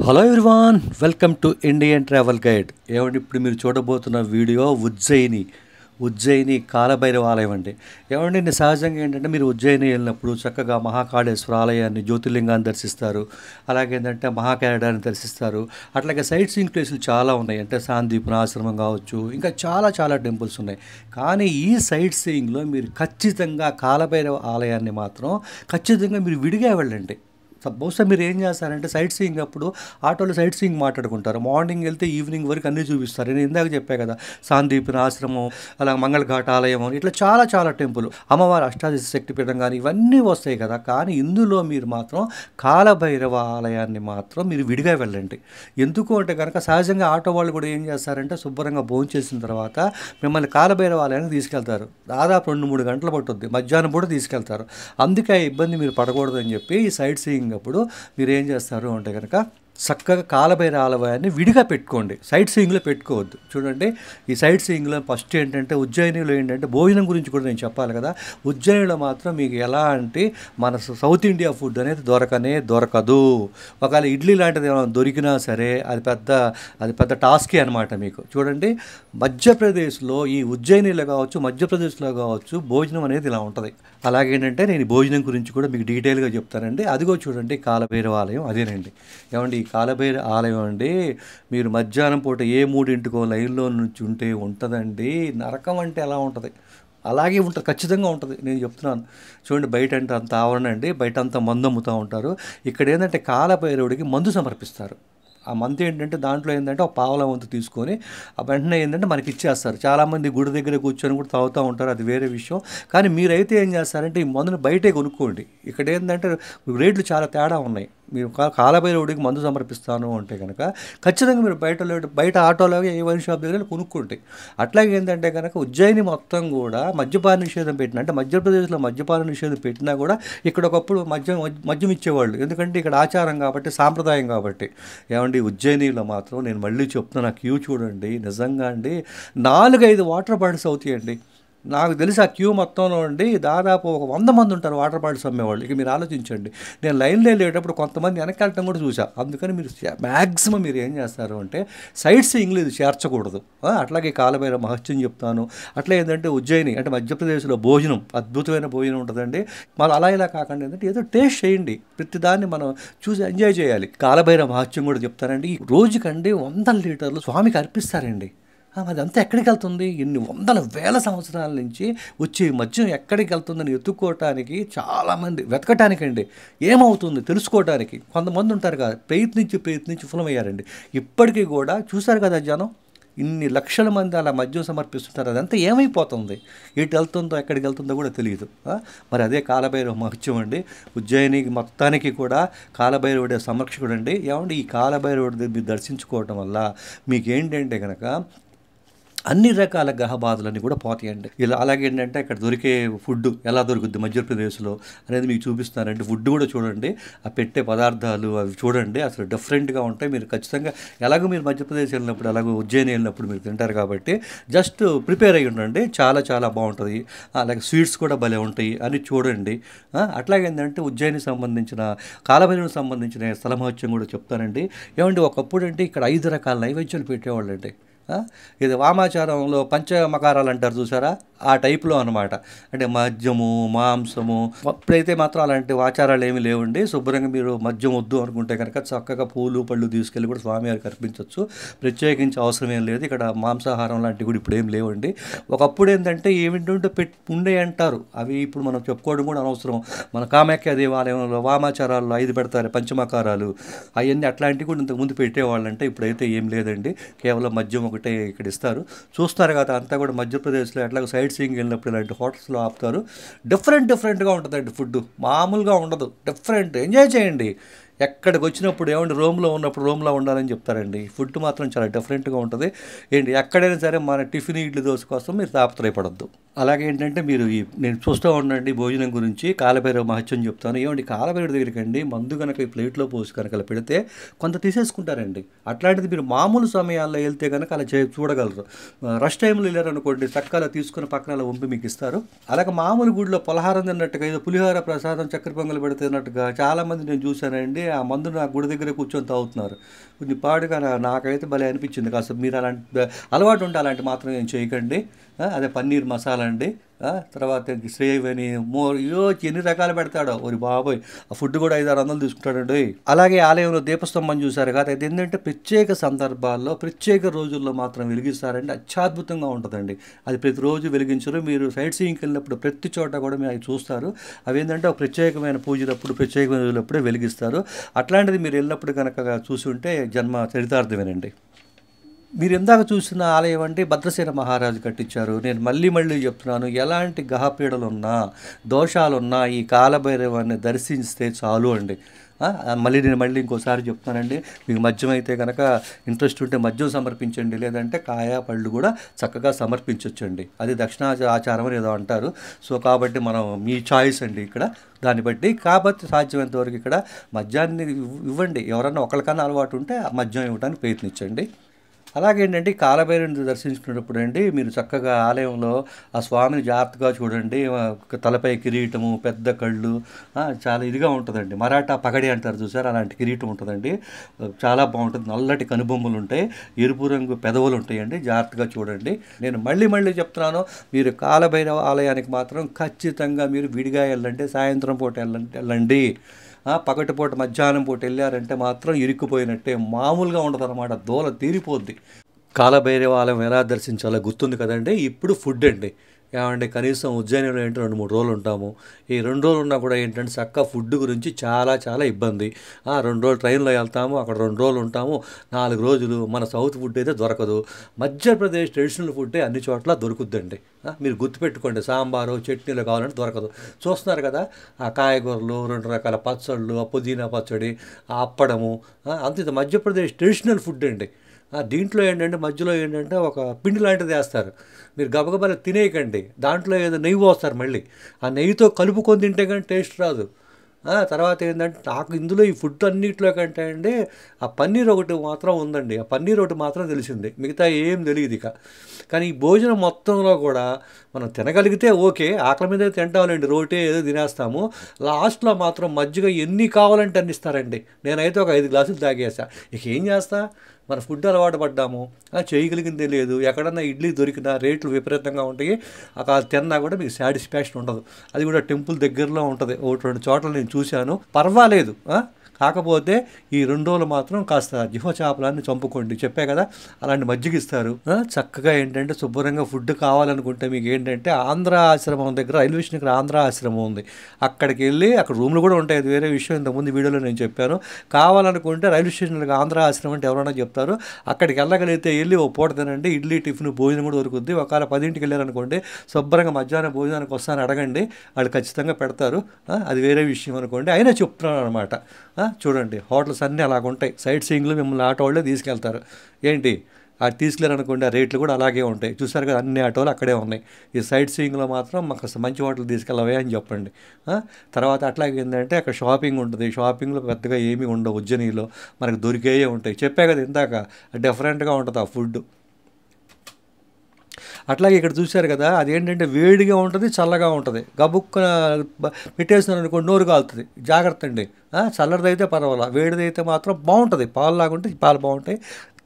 Hello everyone, welcome to Indian travel guide. ఏమండి, ఇప్పుడు మీరు చూడబోతున్న వీడియో ఉజ్జయిని కాలభైరవ ఆలయం అండి. ఏమండి, నేను సహజంగా ఏంటంటే మీరు ఉజ్జయిని వెళ్ళినప్పుడు చక్కగా మహాకాళేశ్వర ఆలయాన్ని, జ్యోతిర్లింగాన్ని దర్శిస్తారు. అలాగే ఏంటంటే మహాకేరడాన్ని దర్శిస్తారు. అట్లాగే సైట్ సీయింగ్ ప్లేసులు చాలా ఉన్నాయి. అంటే సాందీపున ఆశ్రమం కావచ్చు, ఇంకా చాలా చాలా టెంపుల్స్ ఉన్నాయి. కానీ ఈ సైట్ సీయింగ్లో మీరు ఖచ్చితంగా కాలభైరవ ఆలయాన్ని మాత్రం ఖచ్చితంగా మీరు విడిగా వెళ్ళండి. బహుశా మీరు ఏం చేస్తారంటే సైట్ సీయింగ్ అప్పుడు ఆటోలో సైట్ సీయింగ్ మాట్లాడుకుంటారు. మార్నింగ్ వెళ్తే ఈవినింగ్ వరకు అన్నీ చూపిస్తారు. నేను ఇందాక చెప్పా కదా, సాందీపున ఆశ్రమం, అలా మంగళఘాట్ ఆలయం, ఇట్లా చాలా చాలా టెంపుల్, అమ్మవారి అష్టాదశ శక్తిపీఠం కానీ ఇవన్నీ వస్తాయి కదా. కానీ ఇందులో మీరు మాత్రం కాలభైరవ ఆలయాన్ని మాత్రం మీరు విడిగా వెళ్ళండి. ఎందుకు అంటే కనుక సహజంగా ఆటో వాళ్ళు కూడా ఏం చేస్తారంటే శుభ్రంగా భోంచేసిన తర్వాత మిమ్మల్ని కాలభైరవ ఆలయానికి తీసుకెళ్తారు. దాదాపు 2-3 గంటలు పట్టుద్ది, మధ్యాహ్నం కూడా తీసుకెళ్తారు. అందుకే ఆ ఇబ్బంది మీరు పడకూడదు అని చెప్పి ఈ సైట్ సీయింగ్ అప్పుడు మీరు ఏం చేస్తారు అంటే కనుక చక్కగా కాలభైరవ ఆలయాన్ని విడిగా పెట్టుకోండి, సైట్ సీయింగ్లో పెట్టుకోవద్దు. చూడండి, ఈ సైట్ సీయింగ్లో ఫస్ట్ ఏంటంటే ఉజ్జయినిలో ఏంటంటే భోజనం గురించి కూడా నేను చెప్పాలి కదా. ఉజ్జయినిలో మాత్రం మీకు ఎలా అంటే మన సౌత్ ఇండియా ఫుడ్ అనేది దొరకదు. ఒకవేళ ఇడ్లీ లాంటిది ఏమైనా దొరికినా సరే అది పెద్ద టాస్కే అనమాట మీకు. చూడండి, మధ్యప్రదేశ్లో ఈ ఉజ్జయినిలో కావచ్చు, మధ్యప్రదేశ్లో కావచ్చు భోజనం అనేది ఇలా ఉంటుంది. అలాగేంటంటే నేను భోజనం గురించి కూడా మీకు డీటెయిల్గా చెప్తానండి. అదిగో చూడండి, కాలభైరవ ఆలయం అదేనండి. ఏమండి, ఈ కాలభైరవ ఆలయం అండి, మీరు మధ్యాహ్నం పూట ఏ 3 లైన్లో నుంచి ఉంటుందండి. నరకం అంటే ఎలా ఉంటుంది అలాగే ఉంటుంది, ఖచ్చితంగా ఉంటుంది, నేను చెప్తున్నాను. చూడండి, బయట అంటే అంత ఆవరణ అండి, బయట అంతా మందు అమ్ముతూ ఉంటారు. ఇక్కడ ఏంటంటే కాలభైరవుడికి మందు సమర్పిస్తారు. ఆ మంత్ ఏంటంటే దాంట్లో ఏంటంటే ఒక పావలా వంతు తీసుకొని ఆ వెంటనే ఏంటంటే మనకి ఇచ్చేస్తారు. చాలామంది గుడి దగ్గర కూర్చొని కూడా తాగుతూ ఉంటారు, అది వేరే విషయం. కానీ మీరైతే ఏం చేస్తారంటే ఈ మందుని బయటే కొనుక్కోండి. ఇక్కడ ఏంటంటే రేట్లు చాలా తేడా ఉన్నాయి. మీరు కాలభైరవుడికి మందు సమర్పిస్తాను అంటే కనుక ఖచ్చితంగా మీరు బయట ఆటోలో ఏ వైన్ షాప్ దగ్గర కొనుక్కోండి. అట్లాగే ఏంటంటే కనుక ఉజ్జయిని మొత్తం కూడా మద్యపాన నిషేధం పెట్టిన, అంటే మధ్యప్రదేశ్లో మద్యపాన నిషేధం పెట్టినా కూడా ఇక్కడ ఒకప్పుడు మద్యం ఇచ్చేవాళ్ళు. ఎందుకంటే ఇక్కడ ఆచారం కాబట్టి, సాంప్రదాయం కాబట్టి. ఏమండి, ఉజ్జయినిలో మాత్రం నేను మళ్ళీ చెప్తున్నా, క్యూ చూడండి, నిజంగా అండి 4-5 వాటర్ బాటిల్స్ అవుతాయండి. నాకు తెలిసి ఆ క్యూ మొత్తంలో అండి దాదాపు ఒక 100 మంది ఉంటారు వాటర్ బాటిల్స్ అమ్మేవాళ్ళు. ఇక మీరు ఆలోచించండి. నేను లైన్లో వెళ్ళేటప్పుడు కొంతమంది వెనక్కి వెళ్ళటం కూడా చూసా. అందుకని మీరు మ్యాక్సిమం మీరు ఏం చేస్తారు అంటే సైట్ సీయింగ్లో ఇది చేర్చకూడదు. అట్లాగే కాలభైరవ మహత్యం చెప్తాను. అట్లా ఏంటంటే ఉజ్జయిని అంటే మధ్యప్రదేశ్లో భోజనం అద్భుతమైన భోజనం ఉంటుందండి. మళ్ళీ అలా ఇలా కాకుండా ఏంటంటే ఏదో టేస్ట్ చేయండి, ప్రతిదాన్ని మనం చూసి ఎంజాయ్ చేయాలి. కాలభైరవ మహత్యం కూడా చెప్తానండి. రోజుకండి 100 లీటర్లు స్వామికి అర్పిస్తారండి. అదంతా ఎక్కడికి వెళ్తుంది? ఎన్ని వందల వేల సంవత్సరాల నుంచి వచ్చే మద్యం ఎక్కడికి వెళ్తుందని ఎత్తుక్కోవటానికి చాలామంది వెతకటానికండి, ఏమవుతుంది తెలుసుకోవటానికి కొంతమంది ఉంటారు కదా, ప్రయత్నించి విఫలమయ్యారండి. ఇప్పటికీ కూడా చూశారు కదా జనం, ఇన్ని లక్షల మంది అలా మద్యం సమర్పిస్తుంటారు. అదంతా ఏమైపోతుంది, ఎటు వెళ్తుందో ఎక్కడికి వెళ్తుందో కూడా తెలియదు. మరి అదే కాలభైరవ మహత్యం అండి. ఉజ్జయినికి మొత్తానికి కూడా కాలభైరవుడే సంరక్షకుడు అండి. ఏమంటే ఈ కాలభైరవుడి మీరు దర్శించుకోవటం వల్ల మీకు ఏంటంటే కనుక అన్ని రకాల గ్రహ బాధలన్నీ కూడా పోతాయండి. ఇలా అలాగే ఏంటంటే అక్కడ దొరికే ఫుడ్ ఎలా దొరుకుద్ది మధ్యప్రదేశ్లో అనేది మీకు చూపిస్తానండి. ఫుడ్ కూడా చూడండి, ఆ పెట్టే పదార్థాలు అవి చూడండి, అసలు డిఫరెంట్గా ఉంటాయి. మీరు ఖచ్చితంగా ఎలాగో మీరు మధ్యప్రదేశ్ వెళ్ళినప్పుడు, అలాగే ఉజ్జయిని వెళ్ళినప్పుడు మీరు తింటారు కాబట్టి జస్ట్ ప్రిపేర్ అయ్యి ఉండండి. చాలా చాలా బాగుంటుంది. అలాగే స్వీట్స్ కూడా భలే ఉంటాయి అని చూడండి. అట్లాగే ఏంటంటే ఉజ్జయినికి సంబంధించిన, కాలభైరవునికి సంబంధించిన స్థల మహత్యం కూడా చెప్తానండి. ఏమంటే ఒకప్పుడు అంటే ఇక్కడ 5 రకాల నైవేద్యాలు పెట్టేవాళ్ళు అండి. ఇది వామాచారంలో పంచమకారాలు అంటారు చూసారా, ఆ టైప్లో అనమాట. అంటే మద్యము, మాంసము. ఇప్పుడైతే మాత్రం అలాంటి ఆచారాలు ఏమీ లేవండి. శుభ్రంగా మీరు మద్యం వద్దు అనుకుంటే కనుక చక్కగా పూలు పళ్ళు తీసుకెళ్ళి కూడా స్వామివారికి అర్పించవచ్చు. ప్రత్యేకించి అవసరం ఏం లేదు. ఇక్కడ మాంసాహారం లాంటివి కూడా ఇప్పుడు ఏం లేవండి. ఒకప్పుడు ఏంటంటే ఏమిటంటే ఉండే అంటారు, అవి ఇప్పుడు మనం చెప్పుకోవడం కూడా అనవసరం. మన కామాఖ్య దేవాలయంలో వామాచారాల్లో 5 పెడతారు పంచమకారాలు, అవన్నీ అట్లాంటివి కూడా ఇంతకుముందు పెట్టేవాళ్ళంటే ఇప్పుడైతే ఏం లేదండి. కేవలం మద్యం ఒకటే ఇక్కడ ఇస్తారు. చూస్తారు కదా, అంతా కూడా మధ్యప్రదేశ్లో ఎట్లాగో సైట్ సీయింగ్ వెళ్ళినప్పుడు ఇలాంటి హోటల్స్లో ఆపుతారు. డిఫరెంట్గా ఉంటుందండి ఫుడ్, మామూలుగా ఉండదు. డిఫరెంట్ ఎంజాయ్ చేయండి. ఎక్కడికి వచ్చినప్పుడు ఏమంటే రూమ్లో ఉన్నప్పుడు రూమ్లో ఉండాలని చెప్తారండి. ఫుడ్ మాత్రం చాలా డిఫరెంట్గా ఉంటుంది. ఏంటి, ఎక్కడైనా సరే మన టిఫిన్ ఇడ్లీ దోశ కోసం మీరు తాపత్రయపడద్దు. అలాగే ఏంటంటే మీరు నేను చూస్తూ ఉండండి భోజనం గురించి కాలభైరవ మహత్యం చెప్తాను. ఏమండి కాలభైరవ దగ్గరికండి మందు కనుక ఈ ప్లేట్లో పోసి కనుక అలా పెడితే కొంత తీసేసుకుంటారండి. అట్లాంటిది మీరు మామూలు సమయాల్లో వెళ్తే కనుక అలా చూడగలరు. రష్ టైంలో వెళ్ళారనుకోండి చక్కగా అలా తీసుకుని పక్కన అలా వంపి మీకు ఇస్తారు. అలాగే మామూలు గుడిలో పలహారం తిన్నట్టుగా ఏదో పులిహోర ప్రసాదం చక్కెర పొంగలు పెడుతున్నట్టుగా చాలామంది నేను చూశానండి. ఆ మందు నా గుడి దగ్గర కూర్చొని తాగుతున్నారు. కొంచెం పాడుగా నాకైతే భలే అనిపించింది. కాస్త మీరు అలాంటి అలవాటు ఉంటే అలాంటి మాత్రం ఏం చేయకండి. అదే పన్నీర్ మసాలా అండి, తర్వాత శ్రేవని ఎన్ని రకాలు పెడతాడో ఒరి బాబోయ్. ఆ ఫుడ్ కూడా 500-600 తీసుకుంటాడండి. అలాగే ఆలయంలో దీపస్తంభం చూశారు కదా, అది ఏంటంటే ప్రత్యేక సందర్భాల్లో ప్రత్యేక రోజుల్లో మాత్రం వెలిగిస్తారండి. అత్యద్భుతంగా ఉంటుందండి. అది ప్రతిరోజు వెలిగించరు. మీరు సైట్ సీయింగ్కి వెళ్ళినప్పుడు ప్రతి చోట కూడా మీరు అవి చూస్తారు. అవి ఏంటంటే ఒక ప్రత్యేకమైన పూజలప్పుడు ప్రత్యేకమైన రోజులప్పుడే వెలిగిస్తారు. అట్లాంటిది మీరు వెళ్ళినప్పుడు కనుక చూసి ఉంటే జన్మ చరితార్థమేనండి. మీరు ఇందాక చూసిన ఆలయం అంటే భద్రసేన మహారాజు కట్టించారు. నేను మళ్ళీ చెప్తున్నాను, ఎలాంటి గ్రహపీడలున్నా దోషాలున్నా ఈ కాలభైరవాన్ని దర్శిస్తే చాలు అండి. నేను ఇంకోసారి చెప్తానండి, మీకు మద్యం అయితే కనుక ఇంట్రెస్ట్ ఉంటే మద్యం సమర్పించండి, లేదంటే కాయ పళ్ళు కూడా చక్కగా సమర్పించవచ్చండి. అది ఆచారం అని ఏదో అంటారు. సో కాబట్టి మనం మీ చాయిస్ అండి ఇక్కడ, దాన్ని బట్టి. కాబట్టి సాధ్యమైనంత వరకు ఇక్కడ మద్యాన్ని ఇవ్వండి. ఎవరన్నా ఒకరికన్నా అలవాటు ఉంటే మద్యం ఇవ్వడానికి ప్రయత్నించండి. అలాగే ఏంటంటే కాలభైరవుని దర్శించుకున్నప్పుడు అండి మీరు చక్కగా ఆలయంలో ఆ స్వామిని జాగ్రత్తగా చూడండి. తలపై కిరీటము, పెద్ద కళ్ళు, చాలా ఇదిగా ఉంటుందండి. మరాఠా పగడి అంటారు చూసారు, అలాంటి కిరీటం ఉంటుందండి. చాలా బాగుంటుంది. నల్లటి కనుబొమ్మలు ఉంటాయి, ఎరుపు రంగు పెదవులు ఉంటాయండి. జాగ్రత్తగా చూడండి. నేను మళ్ళీ చెప్తున్నాను, మీరు కాలభైరవ ఆలయానికి మాత్రం ఖచ్చితంగా మీరు విడిగా వెళ్ళండి. సాయంత్రం పూట వెళ్ళండి. పగటిపూట మధ్యాహ్నం పూట వెళ్ళారంటే మాత్రం ఇరుక్కుపోయినట్టే, మామూలుగా ఉండదు అనమాట. దూల తీరిపోద్ది. కాలభైరవ ఆలయం ఎలా దర్శించాలో గుర్తుంది కదండి. ఇప్పుడు ఫుడ్ అండి. ఏమంటే కనీసం ఉజ్జయినిలో ఏంటంటే 2-3 రోజులు ఉంటాము. ఈ 2 రోజులు ఉన్నా కూడా ఏంటంటే చక్కగా ఫుడ్ గురించి చాలా ఇబ్బంది. 2 రోజులు ట్రైన్లో వెళ్తాము, అక్కడ 2 రోజులు ఉంటాము, 4 రోజులు మన సౌత్ ఫుడ్ అయితే దొరకదు. మధ్యప్రదేశ్ ట్రెడిషనల్ ఫుడ్డే అన్ని చోట్ల దొరుకుద్దండి. మీరు గుర్తుపెట్టుకోండి, సాంబారు చట్నీలు కావాలంటే దొరకదు. చూస్తున్నారు కదా, ఆ కాయగూరలు, 2 రకాల పచ్చళ్ళు, ఆ పుదీనా పచ్చడి, ఆ అప్పడము, అంత మధ్యప్రదేశ్ ట్రెడిషనల్ ఫుడ్ అండి. దీంట్లో ఏంటంటే మధ్యలో ఏంటంటే ఒక పిండి లాంటిది వేస్తారు. మీరు గబగబా తినేయకండి, దాంట్లో ఏదో నెయ్యి పోస్తారు. మళ్ళీ ఆ నెయ్యితో కలుపుకొని తింటే కానీ టేస్ట్ రాదు. తర్వాత ఏంటంటే నాకు ఇందులో ఈ ఫుడ్ అన్నింటిలో కంటే అండి ఆ పన్నీర్ ఒకటి మాత్రం ఉందండి. ఆ పన్నీర్ ఒకటి మాత్రం తెలిసింది, మిగతా ఏం తెలియదు ఇక. కానీ ఈ భోజనం మొత్తంలో కూడా మనం తినగలిగితే ఓకే, ఆకలి మీద తింటామండి, రోటే ఏదో తినేస్తాము. లాస్ట్లో మాత్రం మజ్జిగ ఎన్ని కావాలంటే అన్ని ఇస్తారండి. నేనైతే ఒక 5 గ్లాసులు తాగేసా. ఇక ఏం చేస్తా, మన ఫుడ్ అలవాటు పడ్డాము, చేయగలిగిందే లేదు. ఎక్కడన్నా ఇడ్లీ దొరికినా రేట్లు విపరీతంగా ఉంటాయి. అక్కడ తిన్నా కూడా మీకు సాటిస్ఫాక్షన్ ఉండదు. అది కూడా టెంపుల్ దగ్గరలో ఉంటుంది. 1-2 చోట్ల నేను చూశాను, పర్వాలేదు. కాకపోతే ఈ 2 రోజులు మాత్రం కాస్త జిహ్వచాపలాన్ని చంపుకోండి. చెప్పే కదా, అలాంటి మజ్జిగ ఇస్తారు. చక్కగా ఏంటంటే శుభ్రంగా ఫుడ్ కావాలనుకుంటే మీకు ఏంటంటే ఆంధ్ర ఆశ్రమం దగ్గర, రైల్వే స్టేషన్ దగ్గర ఆంధ్ర ఆశ్రమం ఉంది. అక్కడికి వెళ్ళి, అక్కడ రూమ్లు కూడా ఉంటాయి, అది వేరే విషయం, ఇంతకుముందు వీడియోలో నేను చెప్పాను. కావాలనుకుంటే రైల్వే స్టేషన్ దగ్గర ఆంధ్ర ఆశ్రమం అంటే ఎవరైనా చెప్తారు, అక్కడికి వెళ్ళగలిగితే వెళ్ళి ఓ పూట తినండి. ఇడ్లీ టిఫిన్ భోజనం కూడా దొరుకుద్ది. ఒకవేళ 10ంటికి వెళ్ళారనుకోండి, శుభ్రంగా మధ్యాహ్నం భోజనానికి వస్తాను అడగండి, వాళ్ళు ఖచ్చితంగా పెడతారు. అది వేరే విషయం అనుకోండి. అయినా చెప్తున్నాను అనమాట. చూడండి, హోటల్స్ అన్నీ అలాగుంటాయి. సైట్ సీయింగ్లో మిమ్మల్ని ఆటో వాళ్ళే తీసుకెళ్తారు. ఏంటి అది తీసుకెళ్ళారనుకోండి, ఆ రేట్లు కూడా అలాగే ఉంటాయి. చూసారు కదా, అన్ని ఆటోలు అక్కడే ఉన్నాయి. ఈ సైట్ సీయింగ్లో మాత్రం మాకు అసలు మంచి హోటల్ తీసుకెళ్ళవే అని చెప్పండి. తర్వాత అట్లాగే ఏంటంటే అక్కడ షాపింగ్ ఉంటుంది. షాపింగ్లో పెద్దగా ఏమీ ఉండవు. ఉజ్జయినిలో మనకు దొరికేయే ఉంటాయి. చెప్పే కదా ఇందాక, డిఫరెంట్గా ఉంటుంది ఆ ఫుడ్. అట్లాగే ఇక్కడ చూశారు కదా, అదేంటంటే వేడిగా ఉంటుంది, చల్లగా ఉంటుంది. గబుక్కున పెట్టేసినారు అనుకోండి, నోరు కాలుతుంది. జాగ్రత్త అండి. చల్లడిదైతే పర్వాలా, వేడిదైతే మాత్రం బాగుంటుంది. పాలు లాగుంటే పాలు బాగుంటాయి,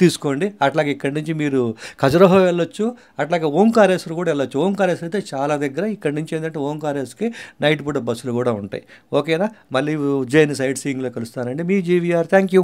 తీసుకోండి. అట్లాగే ఇక్కడి నుంచి మీరు ఖజురహో వెళ్ళొచ్చు, అట్లాగే ఓంకారేశ్వర్ కూడా వెళ్ళొచ్చు. ఓంకారేశ్వర్ అయితే చాలా దగ్గర. ఇక్కడి నుంచి ఏంటంటే ఓంకారేశ్వర్కి నైట్ పూట బస్సులు కూడా ఉంటాయి. ఓకేనా, మళ్ళీ ఉజ్జయిని సైట్ సీయింగ్లో కలుస్తానండి. మీ జీవీఆర్. Thank you.